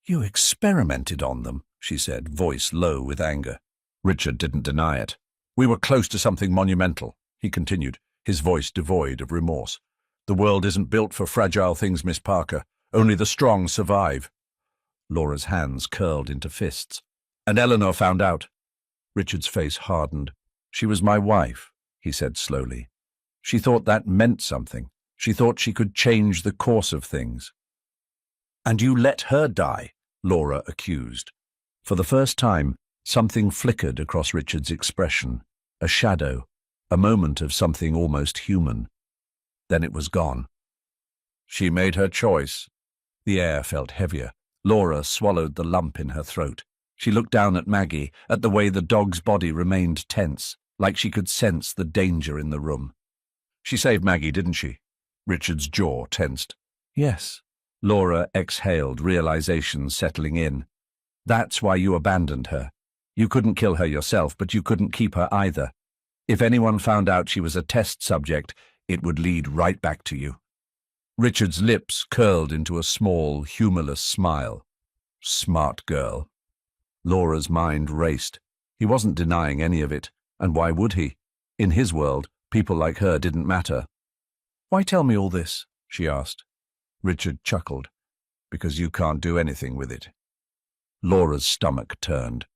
"You experimented on them," she said, voice low with anger. Richard didn't deny it. "We were close to something monumental," he continued, his voice devoid of remorse. "The world isn't built for fragile things, Miss Parker. Only the strong survive." Laura's hands curled into fists. "And Eleanor found out." Richard's face hardened. "She was my wife," he said slowly. "She thought that meant something. She thought she could change the course of things." "And you let her die," Laura accused. For the first time, something flickered across Richard's expression, a shadow, a moment of something almost human. Then it was gone. "She made her choice." The air felt heavier. Laura swallowed the lump in her throat. She looked down at Maggie, at the way the dog's body remained tense, like she could sense the danger in the room. "She saved Maggie, didn't she?" Richard's jaw tensed. "Yes." Laura exhaled, realization settling in. "That's why you abandoned her. You couldn't kill her yourself, but you couldn't keep her either. If anyone found out she was a test subject, it would lead right back to you." Richard's lips curled into a small, humorless smile. Smart girl. Laura's mind raced. He wasn't denying any of it, and why would he? In his world, people like her didn't matter. "Why tell me all this?" she asked. Richard chuckled. "Because you can't do anything with it." Laura's stomach turned.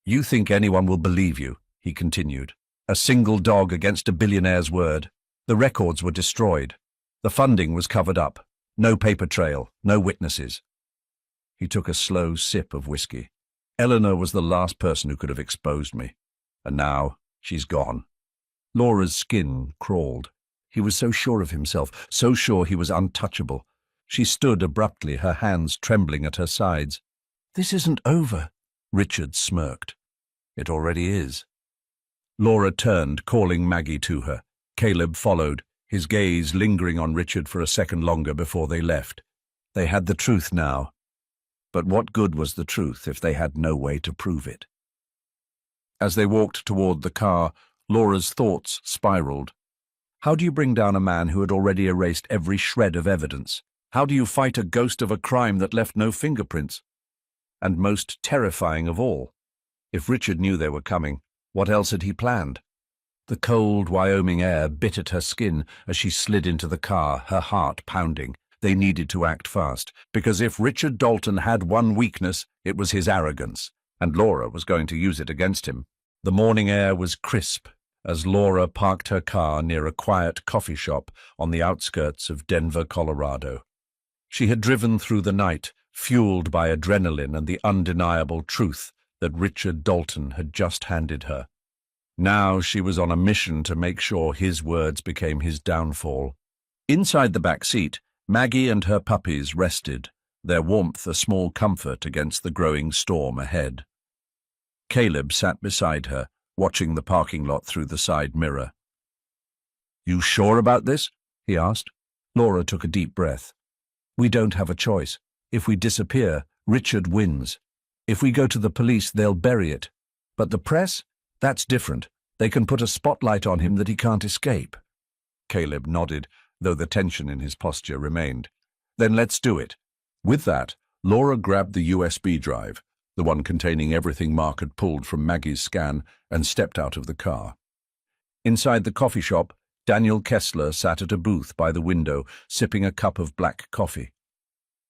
"You think anyone will believe you," he continued. "A single dog against a billionaire's word. The records were destroyed. The funding was covered up. No paper trail, no witnesses." He took a slow sip of whiskey. "Eleanor was the last person who could have exposed me. And now she's gone." Laura's skin crawled. He was so sure of himself, so sure he was untouchable. She stood abruptly, her hands trembling at her sides. "This isn't over," Richard smirked. "It already is." Laura turned, calling Maggie to her. Caleb followed, his gaze lingering on Richard for a second longer before they left. They had the truth now. But what good was the truth if they had no way to prove it? As they walked toward the car, Laura's thoughts spiraled. How do you bring down a man who had already erased every shred of evidence? How do you fight a ghost of a crime that left no fingerprints? And most terrifying of all, if Richard knew they were coming, what else had he planned? The cold Wyoming air bit at her skin as she slid into the car, her heart pounding. They needed to act fast, because if Richard Dalton had one weakness, it was his arrogance, and Laura was going to use it against him. The morning air was crisp as Laura parked her car near a quiet coffee shop on the outskirts of Denver, Colorado. She had driven through the night, fueled by adrenaline and the undeniable truth that Richard Dalton had just handed her. Now she was on a mission to make sure his words became his downfall. Inside the back seat, Maggie and her puppies rested, their warmth a small comfort against the growing storm ahead. Caleb sat beside her, watching the parking lot through the side mirror. "You sure about this?" he asked. Laura took a deep breath. "We don't have a choice. If we disappear, Richard wins. If we go to the police, they'll bury it. But the press? That's different. They can put a spotlight on him that he can't escape." Caleb nodded, though the tension in his posture remained. "Then let's do it." With that, Laura grabbed the USB drive, the one containing everything Mark had pulled from Maggie's scan, and stepped out of the car. Inside the coffee shop, Daniel Kessler sat at a booth by the window, sipping a cup of black coffee.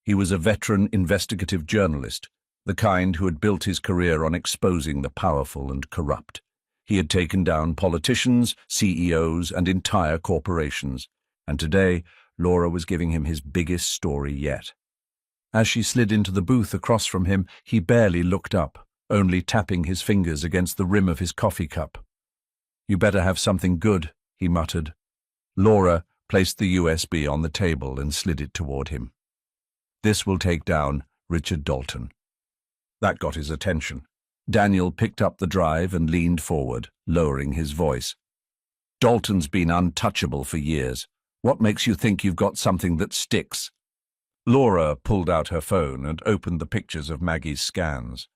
He was a veteran investigative journalist, the kind who had built his career on exposing the powerful and corrupt. He had taken down politicians, CEOs, and entire corporations, and today Laura was giving him his biggest story yet. As she slid into the booth across from him, he barely looked up, only tapping his fingers against the rim of his coffee cup. "You better have something good," he muttered. Laura placed the USB on the table and slid it toward him. "This will take down Richard Dalton." That got his attention. Daniel picked up the drive and leaned forward, lowering his voice. "Dalton's been untouchable for years. What makes you think you've got something that sticks?" Laura pulled out her phone and opened the pictures of Maggie's scans.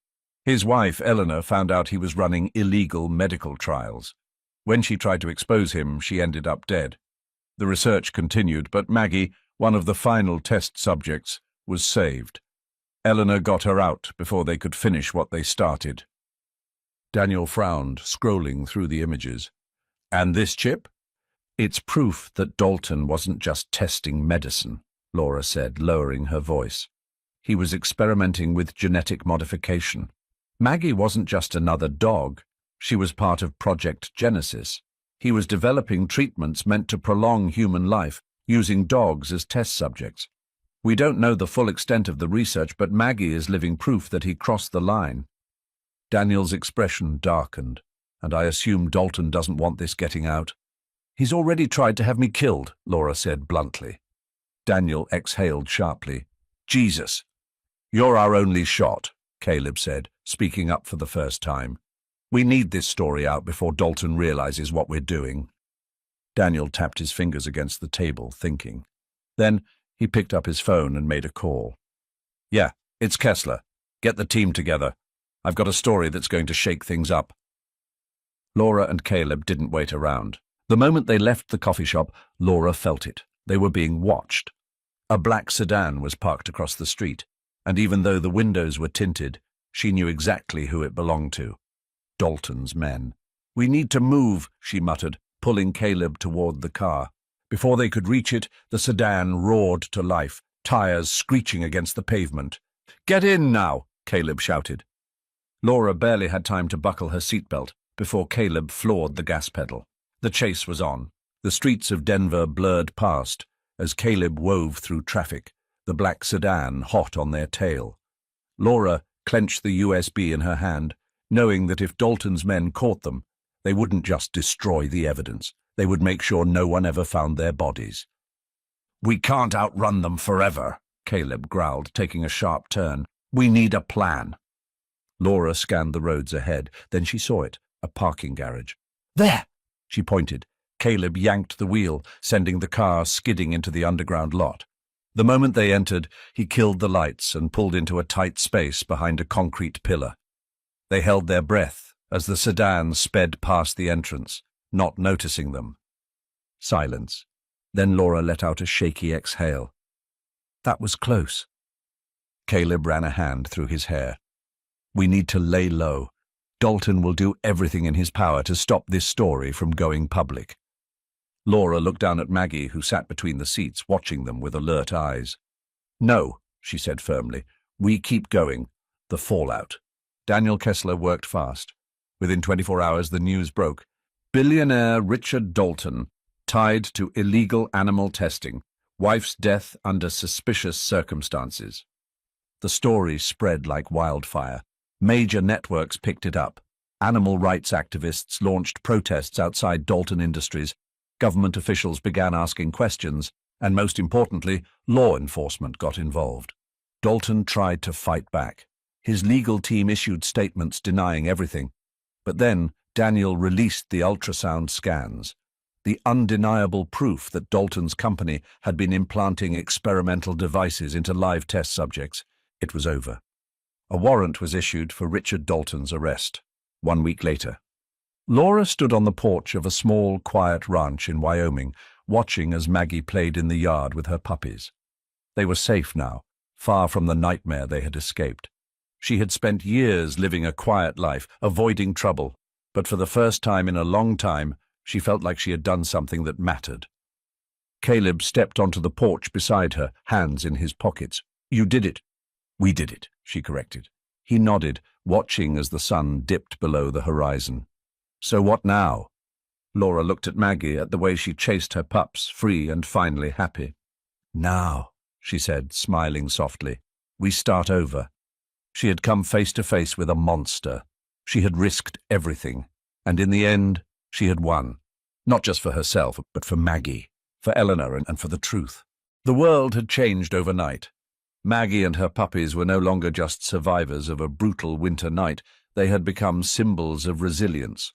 His wife, Eleanor, found out he was running illegal medical trials. When she tried to expose him, she ended up dead. The research continued, but Maggie, one of the final test subjects, was saved. Eleanor got her out before they could finish what they started. Daniel frowned, scrolling through the images. And this chip? It's proof that Dalton wasn't just testing medicine, Laura said, lowering her voice. He was experimenting with genetic modification. Maggie wasn't just another dog. She was part of Project Genesis. He was developing treatments meant to prolong human life, using dogs as test subjects. We don't know the full extent of the research, but Maggie is living proof that he crossed the line. Daniel's expression darkened, and I assume Dalton doesn't want this getting out. He's already tried to have me killed, Laura said bluntly. Daniel exhaled sharply. Jesus. You're our only shot, Caleb said, speaking up for the first time. We need this story out before Dalton realizes what we're doing. Daniel tapped his fingers against the table, thinking. Then he picked up his phone and made a call. Yeah, it's Kessler. Get the team together. I've got a story that's going to shake things up. Laura and Caleb didn't wait around. The moment they left the coffee shop, Laura felt it. They were being watched. A black sedan was parked across the street, and even though the windows were tinted, she knew exactly who it belonged to. Dalton's men. We need to move, she muttered, pulling Caleb toward the car. Before they could reach it, the sedan roared to life, tires screeching against the pavement. Get in now, Caleb shouted. Laura barely had time to buckle her seatbelt before Caleb floored the gas pedal. The chase was on. The streets of Denver blurred past as Caleb wove through traffic, the black sedan hot on their tail. Laura clenched the USB in her hand, knowing that if Dalton's men caught them, they wouldn't just destroy the evidence. They would make sure no one ever found their bodies. We can't outrun them forever, Caleb growled, taking a sharp turn. We need a plan. Laura scanned the roads ahead. Then she saw it, a parking garage. There! She pointed. Caleb yanked the wheel, sending the car skidding into the underground lot. The moment they entered, he killed the lights and pulled into a tight space behind a concrete pillar. They held their breath as the sedan sped past the entrance, not noticing them. Silence. Then Laura let out a shaky exhale. That was close. Caleb ran a hand through his hair. We need to lay low. Dalton will do everything in his power to stop this story from going public. Laura looked down at Maggie, who sat between the seats, watching them with alert eyes. No, she said firmly. We keep going. The fallout. Daniel Kessler worked fast. Within 24 hours, the news broke. Billionaire Richard Dalton, tied to illegal animal testing. Wife's death under suspicious circumstances. The story spread like wildfire. Major networks picked it up. Animal rights activists launched protests outside Dalton Industries. Government officials began asking questions, and most importantly, law enforcement got involved. Dalton tried to fight back. His legal team issued statements denying everything. But then Daniel released the ultrasound scans, the undeniable proof that Dalton's company had been implanting experimental devices into live test subjects. It was over. A warrant was issued for Richard Dalton's arrest. 1 week later, Laura stood on the porch of a small, quiet ranch in Wyoming, watching as Maggie played in the yard with her puppies. They were safe now, far from the nightmare they had escaped. She had spent years living a quiet life, avoiding trouble, but for the first time in a long time, she felt like she had done something that mattered. Caleb stepped onto the porch beside her, hands in his pockets. You did it. We did it, she corrected. He nodded, watching as the sun dipped below the horizon. So what now? Laura looked at Maggie, at the way she chased her pups, free and finally happy. Now, she said, smiling softly, we start over. She had come face to face with a monster. She had risked everything, and in the end, she had won. Not just for herself, but for Maggie, for Eleanor, and for the truth. The world had changed overnight. Maggie and her puppies were no longer just survivors of a brutal winter night. They had become symbols of resilience.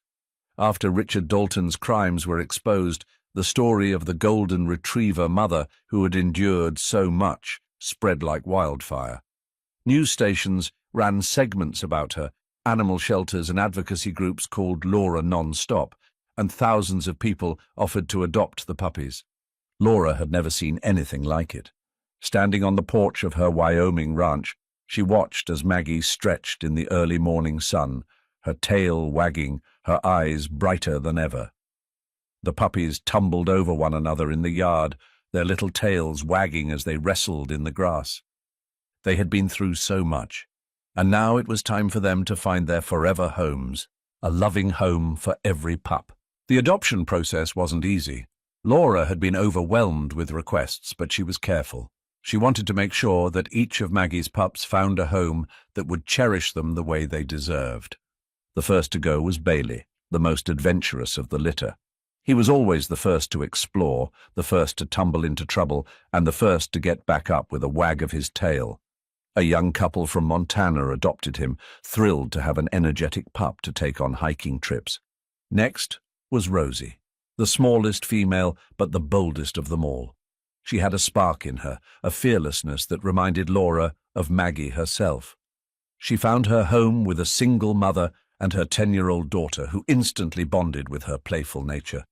After Richard Dalton's crimes were exposed, the story of the golden retriever mother who had endured so much spread like wildfire. News stations ran segments about her, Animal shelters and advocacy groups called Laura non-stop, and thousands of people offered to adopt the puppies. Laura had never seen anything like it. Standing on the porch of her Wyoming ranch, she watched as Maggie stretched in the early morning sun, her tail wagging, her eyes brighter than ever. The puppies tumbled over one another in the yard, their little tails wagging as they wrestled in the grass. They had been through so much, and now it was time for them to find their forever homes, a loving home for every pup. The adoption process wasn't easy. Laura had been overwhelmed with requests, but she was careful. She wanted to make sure that each of Maggie's pups found a home that would cherish them the way they deserved. The first to go was Bailey, the most adventurous of the litter. He was always the first to explore, the first to tumble into trouble, and the first to get back up with a wag of his tail. A young couple from Montana adopted him, thrilled to have an energetic pup to take on hiking trips. Next was Rosie, the smallest female but the boldest of them all. She had a spark in her, a fearlessness that reminded Laura of Maggie herself. She found her home with a single mother and her 10-year-old daughter, who instantly bonded with her playful nature.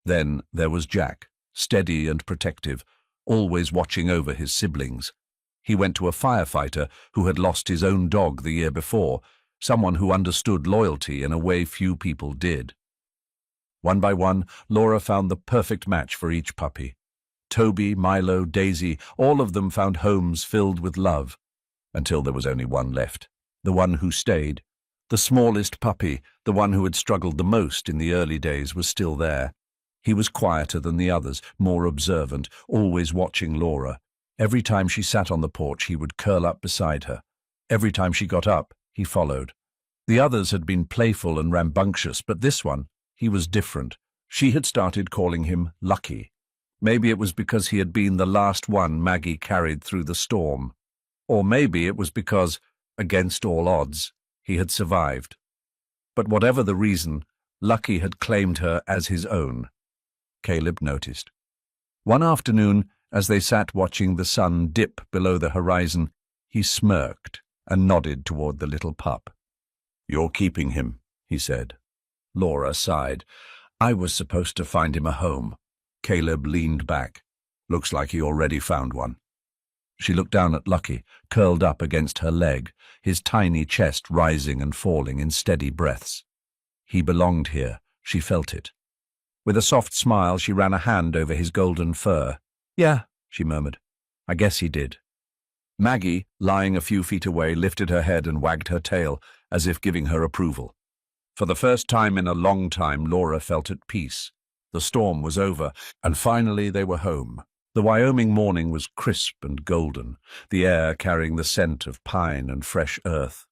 Then there was Jack, steady and protective, always watching over his siblings. He went to a firefighter who had lost his own dog the year before, someone who understood loyalty in a way few people did. One by one, Laura found the perfect match for each puppy. Toby, Milo, Daisy, all of them found homes filled with love, until there was only one left, the one who stayed. The smallest puppy, the one who had struggled the most in the early days, was still there. He was quieter than the others, more observant, always watching Laura. Every time she sat on the porch, he would curl up beside her. Every time she got up, he followed. The others had been playful and rambunctious, but this one, he was different. She had started calling him Lucky. Maybe it was because he had been the last one Maggie carried through the storm. Or maybe it was because, against all odds, he had survived. But whatever the reason, Lucky had claimed her as his own. Caleb noticed. One afternoon, as they sat watching the sun dip below the horizon, he smirked and nodded toward the little pup. "You're keeping him," he said. Laura sighed. "I was supposed to find him a home." Caleb leaned back. "Looks like he already found one." She looked down at Lucky, curled up against her leg, his tiny chest rising and falling in steady breaths. He belonged here. She felt it. With a soft smile, she ran a hand over his golden fur. "Yeah," she murmured. "I guess he did." Maggie, lying a few feet away, lifted her head and wagged her tail, as if giving her approval. For the first time in a long time, Laura felt at peace. The storm was over, and finally they were home. The Wyoming morning was crisp and golden, the air carrying the scent of pine and fresh earth.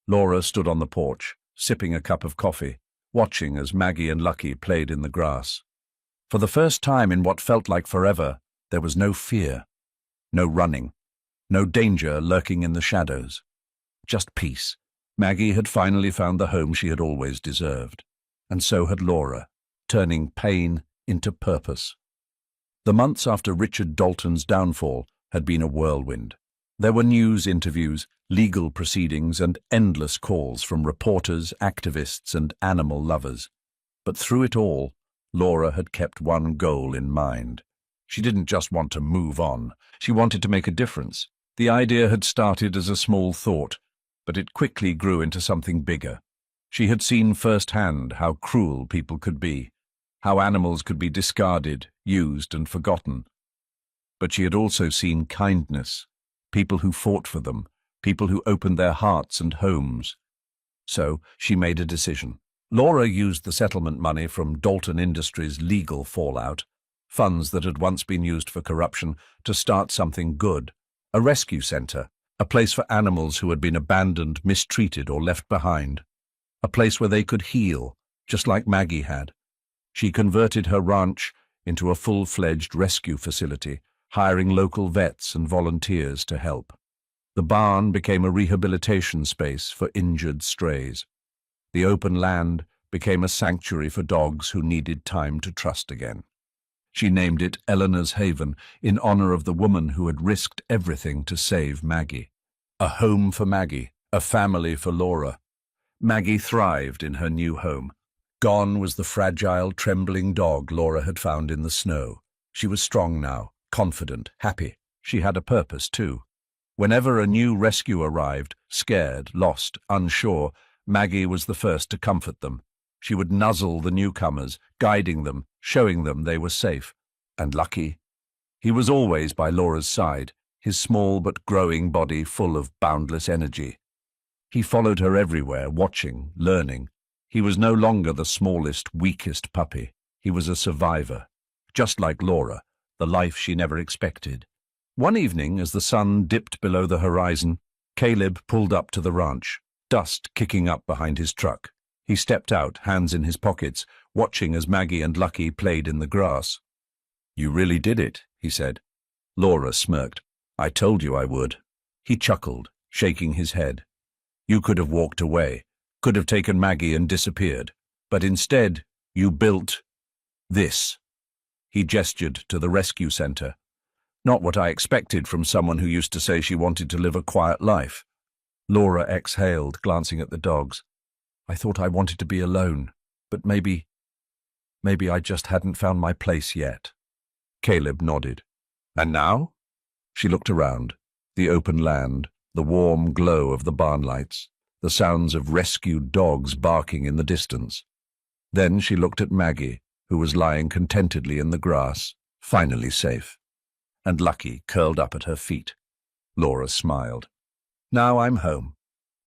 Laura stood on the porch, sipping a cup of coffee, watching as Maggie and Lucky played in the grass. For the first time in what felt like forever, there was no fear, no running, no danger lurking in the shadows. Just peace. Maggie had finally found the home she had always deserved, and so had Laura, turning pain into purpose. The months after Richard Dalton's downfall had been a whirlwind. There were news interviews, legal proceedings, and endless calls from reporters, activists, and animal lovers. But through it all, Laura had kept one goal in mind. She didn't just want to move on. She wanted to make a difference. The idea had started as a small thought, but it quickly grew into something bigger. She had seen firsthand how cruel people could be, how animals could be discarded, used, and forgotten. But she had also seen kindness, people who fought for them, people who opened their hearts and homes. So she made a decision. Laura used the settlement money from Dalton Industries' legal fallout, funds that had once been used for corruption, to start something good, a rescue center, a place for animals who had been abandoned, mistreated, or left behind, a place where they could heal, just like Maggie had. She converted her ranch into a full-fledged rescue facility, hiring local vets and volunteers to help. The barn became a rehabilitation space for injured strays. The open land became a sanctuary for dogs who needed time to trust again. She named it Eleanor's Haven in honor of the woman who had risked everything to save Maggie. A home for Maggie, a family for Laura. Maggie thrived in her new home. Gone was the fragile, trembling dog Laura had found in the snow. She was strong now, confident, happy. She had a purpose, too. Whenever a new rescue arrived, scared, lost, unsure, Maggie was the first to comfort them. She would nuzzle the newcomers, guiding them, showing them they were safe. And Lucky? He was always by Laura's side, his small but growing body full of boundless energy. He followed her everywhere, watching, learning. He was no longer the smallest, weakest puppy. He was a survivor, just like Laura, the life she never expected. One evening, as the sun dipped below the horizon, Caleb pulled up to the ranch, dust kicking up behind his truck. He stepped out, hands in his pockets, watching as Maggie and Lucky played in the grass. "You really did it," he said. Laura smirked. "I told you I would." He chuckled, shaking his head. "You could have walked away, could have taken Maggie and disappeared, but instead you built this." He gestured to the rescue center. "Not what I expected from someone who used to say she wanted to live a quiet life." Laura exhaled, glancing at the dogs. "I thought I wanted to be alone, but maybe I just hadn't found my place yet." Caleb nodded. "And now?" She looked around. The open land, the warm glow of the barn lights, the sounds of rescued dogs barking in the distance. Then she looked at Maggie, who was lying contentedly in the grass, finally safe, and Lucky curled up at her feet. Laura smiled. "Now I'm home.